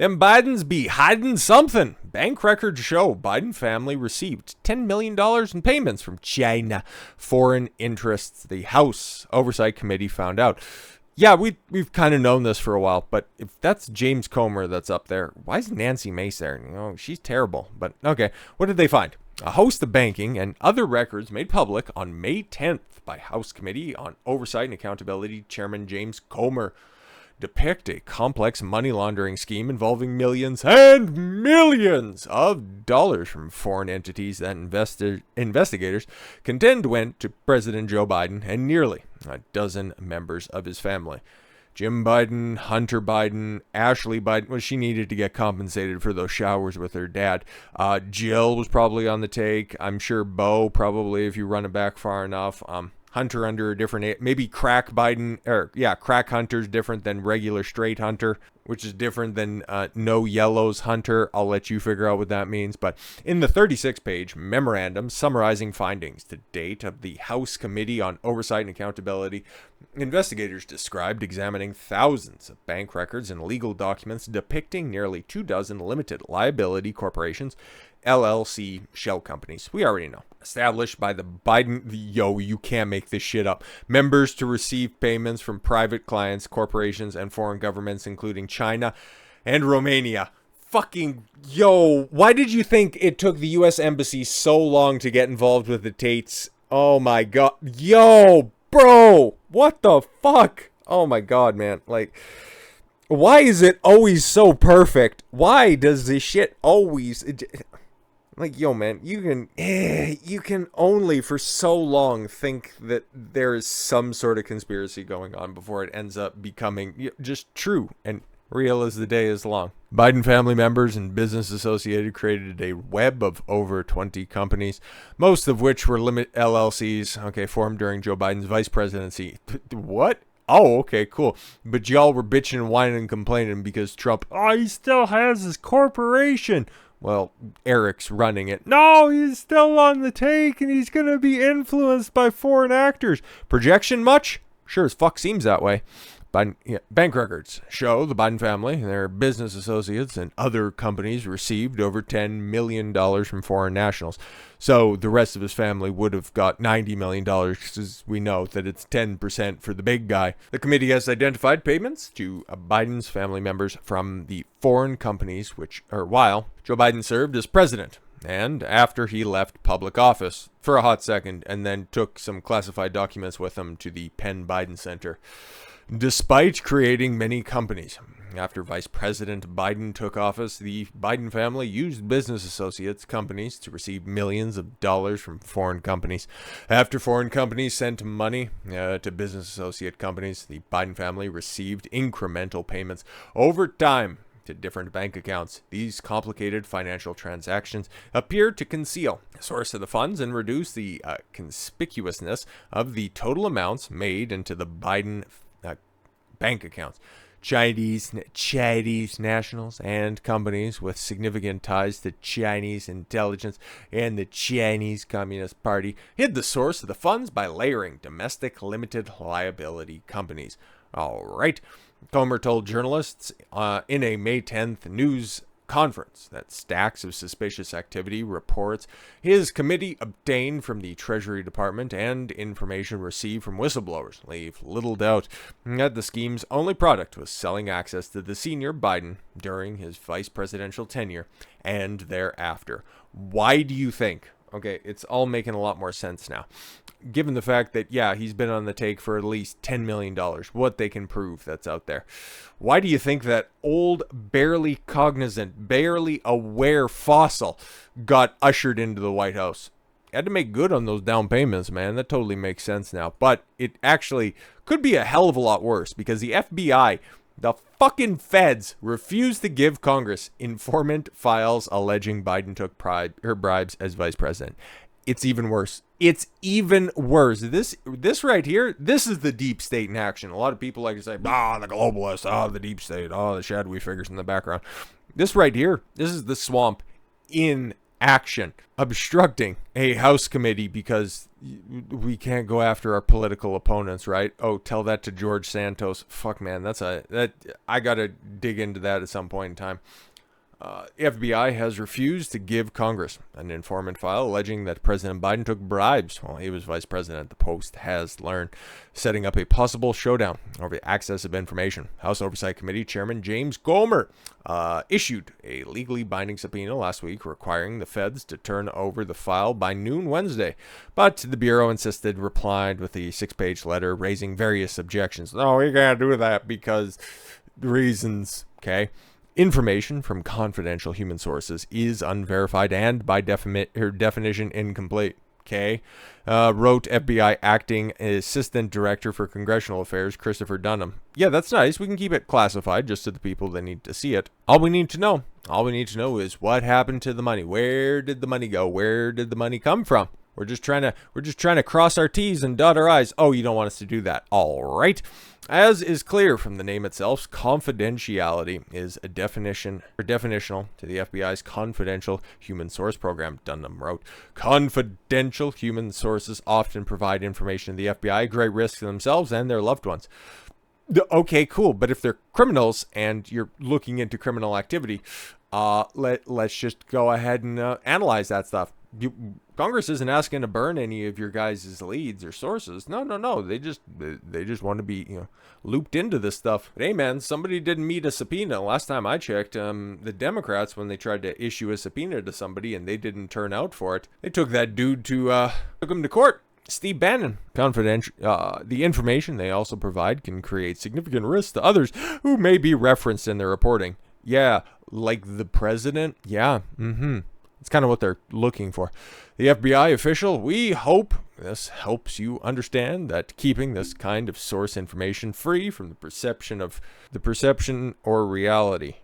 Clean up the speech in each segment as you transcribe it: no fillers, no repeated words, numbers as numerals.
Them Bidens be hiding something. Bank records show Biden family received $10 million in payments from China foreign interests. The House Oversight Committee found out. Yeah, we've kind of known this for a while, but if that's James Comer that's up there, why is Nancy Mace there? You know, she's terrible. But okay, what did they find? A host of banking and other records made public on May 10th by House Committee on Oversight and Accountability Chairman James Comer depict a complex money laundering scheme involving millions and millions of dollars from foreign entities that investigators contend went to President Joe Biden and nearly a dozen members of his family. Jim Biden, Hunter Biden, Ashley Biden. Well, she needed to get compensated for those showers with her dad. Jill was probably on the take. I'm sure Beau probably, if you run it back far enough. Hunter under a different, maybe crack Biden, crack Hunter's different than regular straight Hunter, which is different than no yellows Hunter. I'll let you figure out what that means. But in the 36-page memorandum summarizing findings to date of the House Committee on Oversight and Accountability, investigators described examining thousands of bank records and legal documents depicting nearly 24 limited liability corporations, LLC shell companies. We already know. Established by the Biden, you can't make this shit up. Members to receive payments from private clients, corporations, and foreign governments, including China and Romania. Fucking, why did you think it took the U.S. Embassy so long to get involved with the Tates? Oh my god. Bro, what the fuck? Oh my god, man. Like, why is it always so perfect? Why does this shit always... Like, man, you can only for so long think that there is some sort of conspiracy going on before it ends up becoming just true and real as the day is long. Biden family members and business associated created a web of over 20 companies, most of which were limit LLCs, formed during Joe Biden's vice presidency. What? Oh, okay, cool. But y'all were bitching and whining and complaining because Trump, he still has his corporation. Well, Eric's running it. No, he's still on the take and he's going to be influenced by foreign actors. Projection much? Sure as fuck seems that way. Bank records show the Biden family, their business associates, and other companies received over $10 million from foreign nationals. So the rest of his family would have got $90 million because we know that it's 10% for the big guy. The committee has identified payments to Biden's family members from the foreign companies while Joe Biden served as president and after he left public office for a hot second and then took some classified documents with him to the Penn Biden Center. Despite creating many companies, after Vice President Biden took office, the Biden family used business associates companies to receive millions of dollars from foreign companies. After foreign companies sent money to business associate companies, the Biden family received incremental payments over time to different bank accounts. These complicated financial transactions appear to conceal the source of the funds and reduce the conspicuousness of the total amounts made into the Biden bank accounts. Chinese nationals and companies with significant ties to Chinese intelligence and the Chinese Communist Party hid the source of the funds by layering domestic limited liability companies. All right. Comer told journalists in a May 10th news conference that stacks of suspicious activity reports his committee obtained from the Treasury Department and information received from whistleblowers leave little doubt that the scheme's only product was selling access to the senior Biden during his vice presidential tenure and thereafter. Why do you think? Okay, it's all making a lot more sense now. Given the fact that, he's been on the take for at least $10 million, what they can prove that's out there. Why do you think that old, barely cognizant, barely aware fossil got ushered into the White House? Had to make good on those down payments, man. That totally makes sense now. But it actually could be a hell of a lot worse because the FBI, the fucking feds, refused to give Congress informant files alleging Biden took bribes as vice president. It's even worse. It's even worse. This right here, this is the deep state in action. A lot of people like to say, the globalists, the deep state, the shadowy figures in the background. This right here, this is the swamp in action. Obstructing a House committee because we can't go after our political opponents, right? Oh, tell that to George Santos. Fuck, man, I gotta dig into that at some point in time. FBI has refused to give Congress an informant file alleging that President Biden took bribes while he was vice president, the Post has learned, setting up a possible showdown over the access of information. House Oversight Committee Chairman James Comer issued a legally binding subpoena last week requiring the feds to turn over the file by noon Wednesday, but the Bureau replied with a 6-page letter raising various objections. No, we can't do that because reasons, okay? Information from confidential human sources is unverified and by definition incomplete. Okay, wrote FBI Acting Assistant Director for Congressional Affairs Christopher Dunham. Yeah, that's nice. We can keep it classified just to the people that need to see it. All we need to know is what happened to the money. Where did the money go? Where did the money come from? We're just trying to cross our T's and dot our I's. Oh, you don't want us to do that. All right. As is clear from the name itself, confidentiality is a definitional to the FBI's Confidential Human Source Program, Dunham wrote. Confidential human sources often provide information to the FBI at great risk to themselves and their loved ones. Okay, cool. But if they're criminals and you're looking into criminal activity, let's just go ahead and analyze that stuff. Congress isn't asking to burn any of your guys' leads or sources. No. They just want to be looped into this stuff. But hey, man, somebody didn't meet a subpoena. Last time I checked, the Democrats, when they tried to issue a subpoena to somebody and they didn't turn out for it, they took that dude took him to court. Steve Bannon. Confidential. The information they also provide can create significant risks to others who may be referenced in their reporting. Yeah, like the president. Yeah. It's kind of what they're looking for. The FBI official, we hope this helps you understand that keeping this kind of source information free from the perception or reality,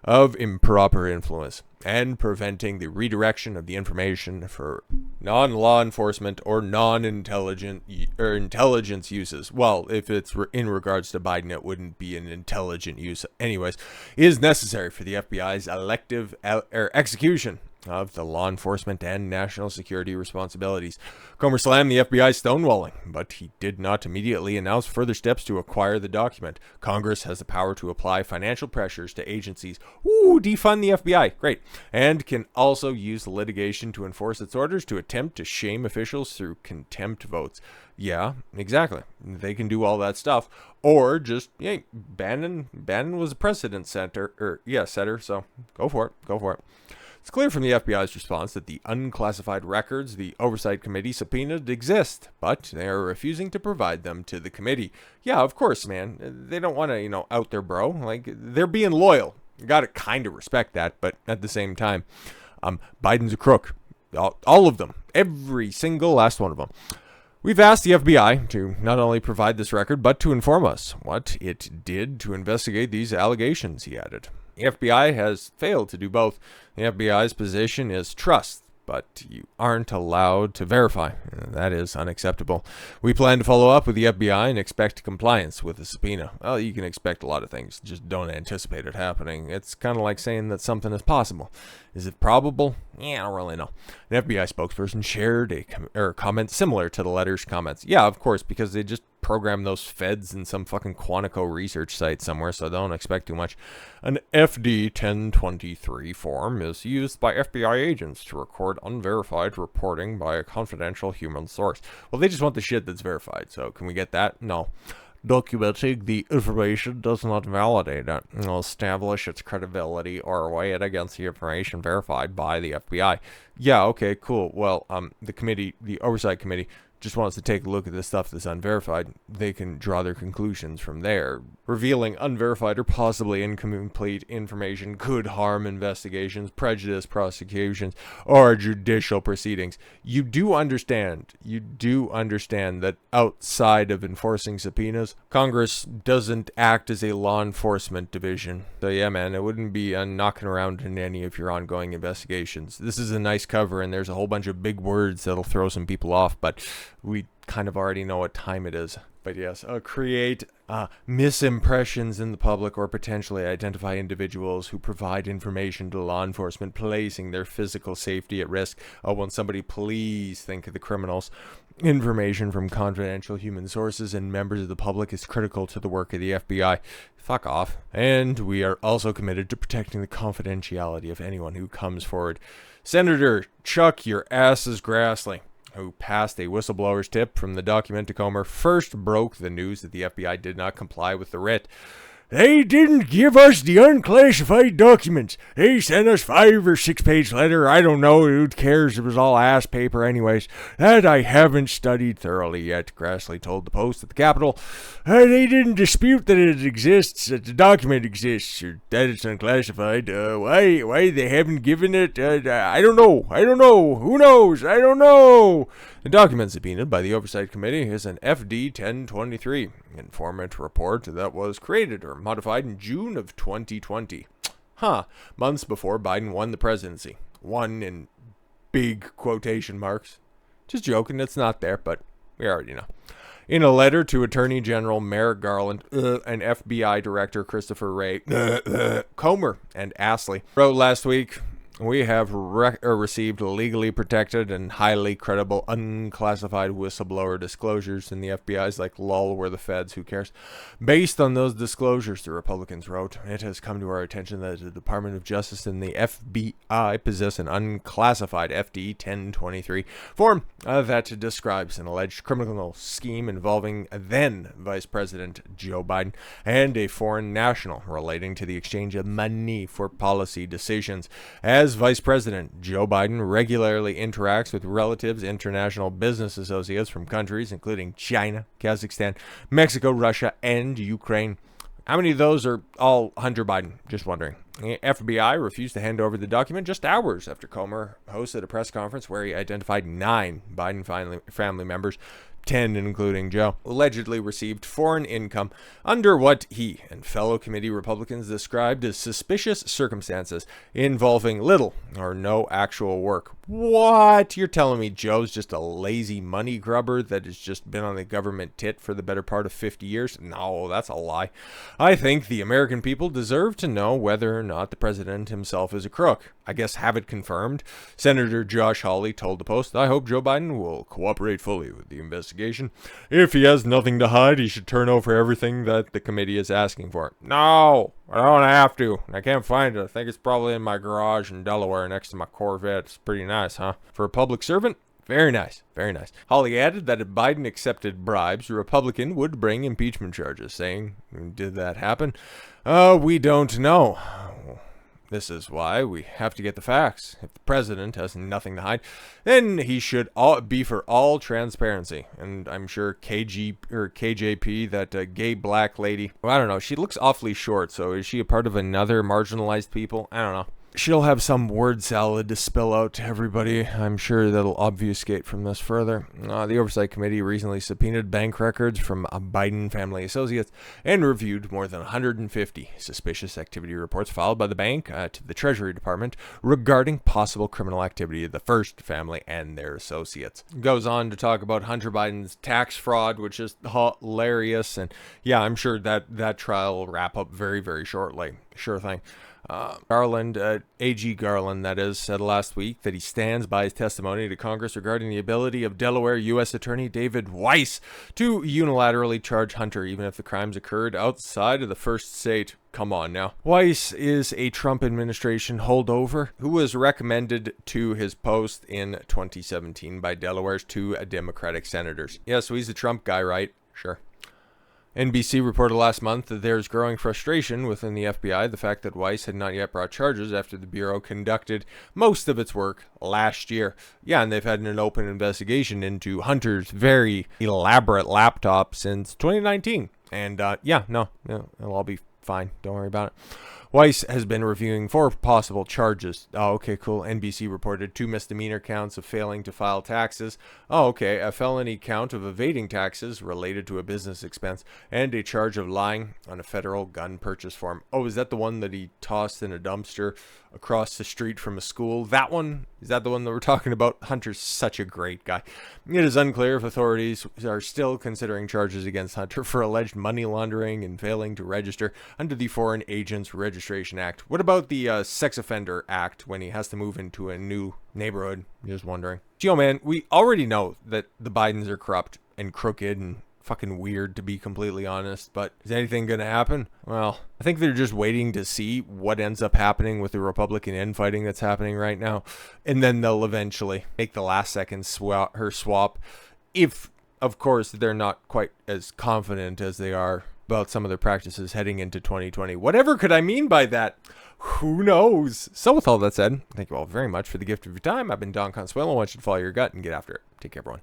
of improper influence and preventing the redirection of the information for non-law enforcement or non-intelligent or intelligence uses. Well, if it's in regards to Biden, it wouldn't be an intelligent use anyways, is necessary for the FBI's elective execution of the law enforcement and national security responsibilities. Comer slammed the FBI's stonewalling, but he did not immediately announce further steps to acquire the document. Congress has the power to apply financial pressures to agencies. Defund the FBI. Great. And can also use litigation to enforce its orders to attempt to shame officials through contempt votes. Yeah, exactly. They can do all that stuff. Or just, Bannon was a precedent setter, so go for it. It's clear from the FBI's response that the unclassified records the Oversight Committee subpoenaed exist, but they are refusing to provide them to the committee. Yeah, of course, man. They don't want to, out their bro. Like, they're being loyal. You got to kind of respect that, but at the same time, Biden's a crook. All of them. Every single last one of them. We've asked the FBI to not only provide this record, but to inform us what it did to investigate these allegations, he added. The FBI has failed to do both. The FBI's position is trust, but you aren't allowed to verify. That is unacceptable. We plan to follow up with the FBI and expect compliance with the subpoena. Well, you can expect a lot of things, just don't anticipate it happening. It's kind of like saying that something is possible. Is it probable? Yeah, I don't really know. An FBI spokesperson shared a comment similar to the letter's comments. Yeah, of course, because they just program those feds in some fucking Quantico research site somewhere, so don't expect too much. An FD 1023 form is used by FBI agents to record unverified reporting by a confidential human source. Well, they just want the shit that's verified, so can we get that? No. Documenting the information does not validate it, establish its credibility, or weigh it against the information verified by the FBI. Yeah, okay, cool. Well, the Oversight Committee, just wants to take a look at the stuff that's unverified. They can draw their conclusions from there. Revealing unverified or possibly incomplete information could harm investigations, prejudice prosecutions, or judicial proceedings. You do understand that outside of enforcing subpoenas, Congress doesn't act as a law enforcement division. So yeah, man, it wouldn't be knocking around in any of your ongoing investigations. This is a nice cover, and there's a whole bunch of big words that'll throw some people off, but we kind of already know what time it is. But yes, create misimpressions in the public or potentially identify individuals who provide information to law enforcement, placing their physical safety at risk. Oh, won't somebody please think of the criminals? Information from confidential human sources and members of the public is critical to the work of the FBI. Fuck off. And we are also committed to protecting the confidentiality of anyone who comes forward. Senator Chuck Your Asses Grassley, who passed a whistleblower's tip from the document to Comer, first broke the news that the FBI did not comply with the writ. They didn't give us the unclassified documents. They sent us 5 or 6 page letter. I don't know. Who cares? It was all ass paper anyways. That I haven't studied thoroughly yet, Grassley told the Post at the Capitol. They didn't dispute that it exists, that the document exists, or that it's unclassified. Why they haven't given it? I don't know. Who knows? I don't know. The document subpoenaed by the Oversight Committee is an FD 1023 informant report that was created or modified in June of 2020. Months before Biden won the presidency. Won in big quotation marks. Just joking, it's not there, but we already know. In a letter to Attorney General Merrick Garland and FBI Director Christopher Wray, Comer and Astley wrote last week, we have received legally protected and highly credible unclassified whistleblower disclosures in the FBI's like lol, we're the feds, who cares? Based on those disclosures, the Republicans wrote, it has come to our attention that the Department of Justice and the FBI possess an unclassified FD 1023 form that describes an alleged criminal scheme involving then Vice President Joe Biden and a foreign national relating to the exchange of money for policy decisions. As Vice President, Joe Biden regularly interacts with relatives, international business associates from countries including China, Kazakhstan, Mexico, Russia, and Ukraine. How many of those are all Hunter Biden? Just wondering. The FBI refused to hand over the document just hours after Comer hosted a press conference where he identified 9 Biden family members, 10 including Joe, allegedly received foreign income under what he and fellow committee Republicans described as suspicious circumstances involving little or no actual work. What? You're telling me Joe's just a lazy money grubber that has just been on the government tit for the better part of 50 years? No, that's a lie. I think the American people deserve to know whether or not the president himself is a crook. I guess have it confirmed. Senator Josh Hawley told the Post, I hope Joe Biden will cooperate fully with the investigation. If he has nothing to hide, he should turn over everything that the committee is asking for. No, I don't have to. I can't find it. I think it's probably in my garage in Delaware next to my Corvette. It's pretty nice, huh? For a public servant? Very nice, very nice. Hawley added that if Biden accepted bribes, a Republican would bring impeachment charges, saying, did that happen? We don't know. This is why we have to get the facts. If the president has nothing to hide, then he should be for all transparency. And I'm sure KJP, that gay black lady, well, I don't know, she looks awfully short, so is she a part of another marginalized people? I don't know. She'll have some word salad to spill out to everybody. I'm sure that'll obfuscate from this further. The Oversight Committee recently subpoenaed bank records from Biden family associates and reviewed more than 150 suspicious activity reports filed by the bank to the Treasury Department regarding possible criminal activity of the First family and their associates. Goes on to talk about Hunter Biden's tax fraud, which is hilarious. And yeah, I'm sure that trial will wrap up very, very shortly. Sure thing. Garland, AG Garland, that is, said last week that he stands by his testimony to Congress regarding the ability of Delaware U.S. Attorney David Weiss to unilaterally charge Hunter even if the crimes occurred outside of the first state. Come on now. Weiss is a Trump administration holdover who was recommended to his post in 2017 by Delaware's 2 Democratic senators. Yeah, so he's a Trump guy, right? Sure. NBC reported last month that there's growing frustration within the FBI, the fact that Weiss had not yet brought charges after the Bureau conducted most of its work last year. Yeah, and they've had an open investigation into Hunter's very elaborate laptop since 2019. And it'll all be fine. Don't worry about it. Weiss has been reviewing 4 possible charges. Oh, okay, cool. NBC reported 2 misdemeanor counts of failing to file taxes. Oh, okay. A felony count of evading taxes related to a business expense, and a charge of lying on a federal gun purchase form. Oh, is that the one that he tossed in a dumpster across the street from a school? That one? Is that the one that we're talking about? Hunter's such a great guy. It is unclear if authorities are still considering charges against Hunter for alleged money laundering and failing to register under the Foreign Agents Registration Act. What about the Sex Offender Act when he has to move into a new neighborhood? Just wondering. Gee, man, we already know that the Bidens are corrupt and crooked and fucking weird, to be completely honest, but is anything gonna happen? Well, I think they're just waiting to see what ends up happening with the Republican infighting that's happening right now, and then they'll eventually make the last second swap, if of course they're not quite as confident as they are about some of their practices heading into 2020. Whatever could I mean by that? Who knows? So with all that said, thank you all very much for the gift of your time. I've been Don Consuelo. I want you to follow your gut and get after it. Take care, everyone.